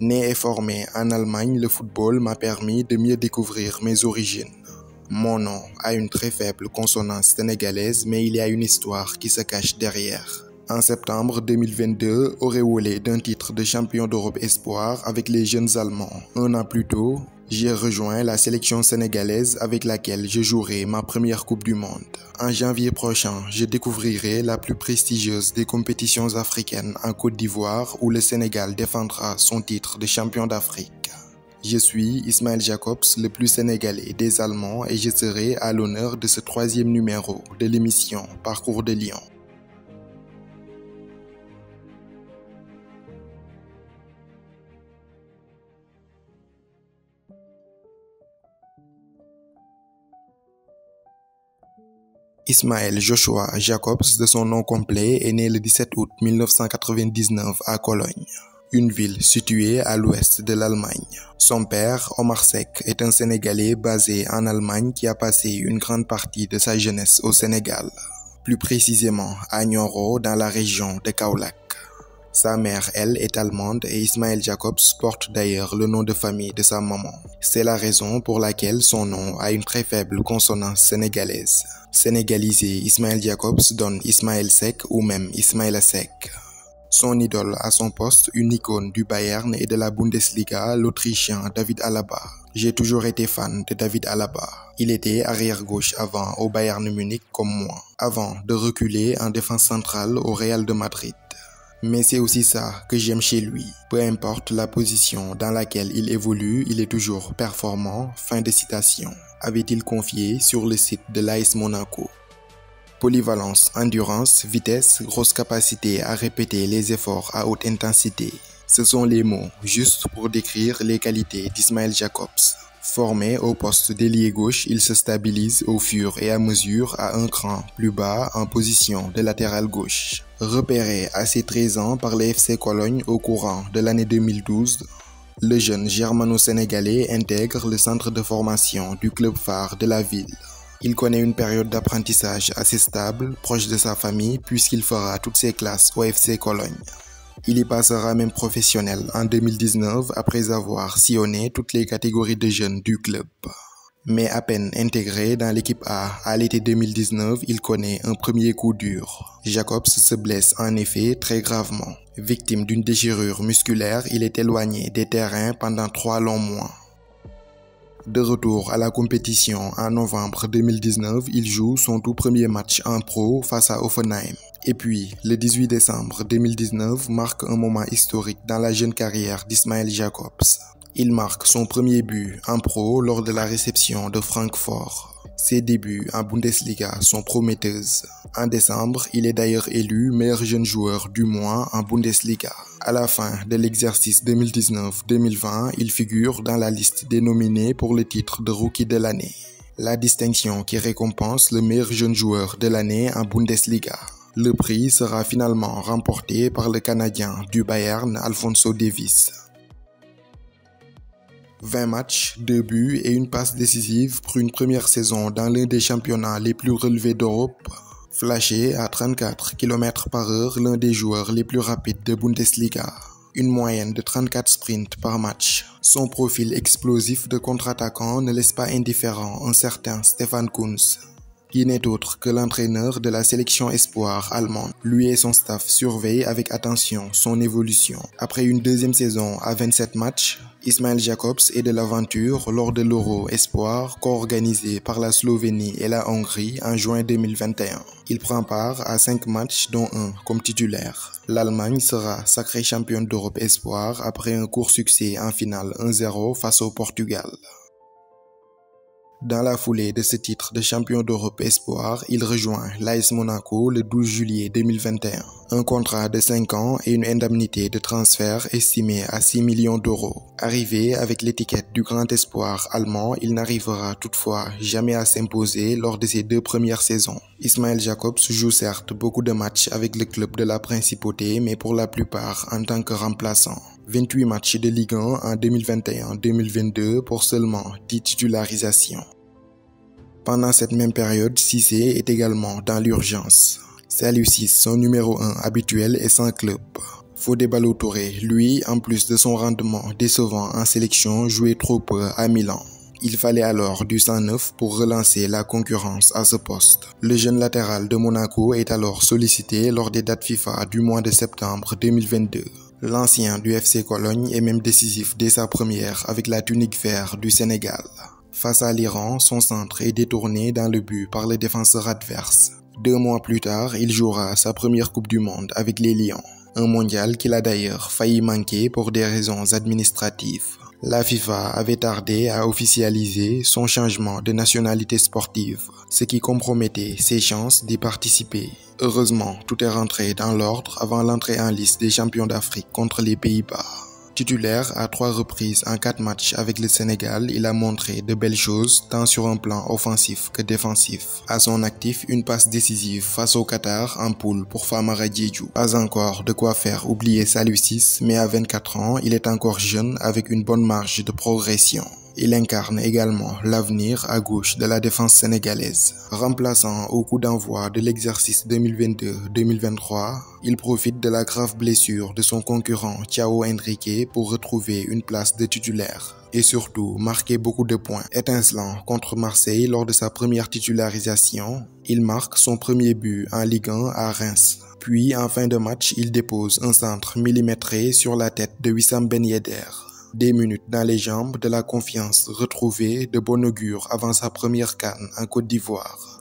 Né et formé en Allemagne, le football m'a permis de mieux découvrir mes origines. Mon nom a une très faible consonance sénégalaise, mais il y a une histoire qui se cache derrière. En septembre 2022, auréolé d'un titre de champion d'Europe espoir avec les jeunes Allemands, un an plus tôt, j'ai rejoint la sélection sénégalaise avec laquelle je jouerai ma première Coupe du Monde. En janvier prochain, je découvrirai la plus prestigieuse des compétitions africaines en Côte d'Ivoire où le Sénégal défendra son titre de champion d'Afrique. Je suis Ismaël Jacobs, le plus sénégalais des Allemands et je serai à l'honneur de ce 3e numéro de l'émission Parcours de Lion. Ismaël Joshua Jacobs, de son nom complet, est né le 17 août 1999 à Cologne, une ville située à l'ouest de l'Allemagne. Son père, Omar Seck, est un Sénégalais basé en Allemagne qui a passé une grande partie de sa jeunesse au Sénégal, plus précisément à Nioro dans la région de Kaolack. Sa mère, elle, est allemande et Ismaël Jacobs porte d'ailleurs le nom de famille de sa maman. C'est la raison pour laquelle son nom a une très faible consonance sénégalaise. Sénégalisé, Ismaël Jacobs donne Ismaël Seck ou même Ismaïla Seck. Son idole à son poste, une icône du Bayern et de la Bundesliga, l'Autrichien David Alaba. J'ai toujours été fan de David Alaba. Il était arrière-gauche avant au Bayern Munich comme moi, avant de reculer en défense centrale au Real de Madrid. Mais c'est aussi ça que j'aime chez lui. Peu importe la position dans laquelle il évolue, il est toujours performant. Fin de citation. Avait-il confié sur le site de l'AS Monaco. Polyvalence, endurance, vitesse, grosse capacité à répéter les efforts à haute intensité. Ce sont les mots justes pour décrire les qualités d'Ismaël Jacobs. Formé au poste d'ailier gauche, il se stabilise au fur et à mesure à un cran plus bas en position de latéral gauche. Repéré à ses 13 ans par le FC Cologne au courant de l'année 2012, le jeune germano-sénégalais intègre le centre de formation du club phare de la ville. Il connaît une période d'apprentissage assez stable, proche de sa famille, puisqu'il fera toutes ses classes au FC Cologne. Il y passera même professionnel en 2019 après avoir sillonné toutes les catégories de jeunes du club. Mais à peine intégré dans l'équipe A à l'été 2019, il connaît un premier coup dur. Jacobs se blesse en effet très gravement. Victime d'une déchirure musculaire, il est éloigné des terrains pendant 3 longs mois. De retour à la compétition en novembre 2019, il joue son tout premier match en pro face à Hoffenheim. Et puis, le 18 décembre 2019 marque un moment historique dans la jeune carrière d'Ismaël Jacobs. Il marque son premier but en pro lors de la réception de Francfort. Ses débuts en Bundesliga sont prometteuses. En décembre, il est d'ailleurs élu meilleur jeune joueur du mois en Bundesliga. À la fin de l'exercice 2019-2020, il figure dans la liste des nominés pour le titre de rookie de l'année. La distinction qui récompense le meilleur jeune joueur de l'année en Bundesliga. Le prix sera finalement remporté par le Canadien du Bayern, Alphonso Davies. 20 matchs, 2 buts et une passe décisive pour une première saison dans l'un des championnats les plus relevés d'Europe. Flashé à 34 km/h, l'un des joueurs les plus rapides de Bundesliga. Une moyenne de 34 sprints par match. Son profil explosif de contre-attaquant ne laisse pas indifférent un certain Stefan Kuntz, qui n'est autre que l'entraîneur de la sélection espoir allemande. Lui et son staff surveillent avec attention son évolution. Après une deuxième saison à 27 matchs, Ismaël Jacobs est de l'aventure lors de l'Euro Espoir co-organisé par la Slovénie et la Hongrie en juin 2021. Il prend part à 5 matchs dont un comme titulaire. L'Allemagne sera sacrée championne d'Europe Espoir après un court succès en finale 1-0 face au Portugal. Dans la foulée de ce titre de champion d'Europe Espoir, il rejoint l'AS Monaco le 12 juillet 2021. Un contrat de 5 ans et une indemnité de transfert estimée à 6 millions d'euros. Arrivé avec l'étiquette du grand espoir allemand, il n'arrivera toutefois jamais à s'imposer lors de ses 2 premières saisons. Ismaël Jacobs joue certes beaucoup de matchs avec le club de la Principauté, mais pour la plupart en tant que remplaçant. 28 matchs de Ligue 1 en 2021-2022 pour seulement 10 titularisations. Pendant cette même période, Cissé est également dans l'urgence. Saliou Ciss, son numéro 1 habituel, est sans club. Fodé Ballo-Touré, lui, en plus de son rendement décevant en sélection, jouait trop peu à Milan. Il fallait alors du sang neuf pour relancer la concurrence à ce poste. Le jeune latéral de Monaco est alors sollicité lors des dates FIFA du mois de septembre 2022. L'ancien du FC Cologne est même décisif dès sa première avec la tunique vert du Sénégal. Face à l'Iran, son centre est détourné dans le but par les défenseurs adverses. 2 mois plus tard, il jouera sa première Coupe du Monde avec les Lions. Un mondial qu'il a d'ailleurs failli manquer pour des raisons administratives. La FIFA avait tardé à officialiser son changement de nationalité sportive, ce qui compromettait ses chances d'y participer. Heureusement, tout est rentré dans l'ordre avant l'entrée en liste des champions d'Afrique contre les Pays-Bas. Titulaire à 3 reprises en 4 matchs avec le Sénégal, il a montré de belles choses tant sur un plan offensif que défensif. À son actif, une passe décisive face au Qatar en poule pour Famara Diédhiou. Pas encore de quoi faire oublier Saliou Ciss, mais à 24 ans, il est encore jeune avec une bonne marge de progression. Il incarne également l'avenir à gauche de la défense sénégalaise. Remplaçant au coup d'envoi de l'exercice 2022-2023, il profite de la grave blessure de son concurrent Thiago Henrique pour retrouver une place de titulaire. Et surtout, marquer beaucoup de points. Étincelant contre Marseille lors de sa première titularisation, il marque son premier but en Ligue 1 à Reims. Puis, en fin de match, il dépose un centre millimétré sur la tête de Wissam Ben Yedder. Des minutes dans les jambes, de la confiance retrouvée, de bon augure avant sa première CAN en Côte d'Ivoire.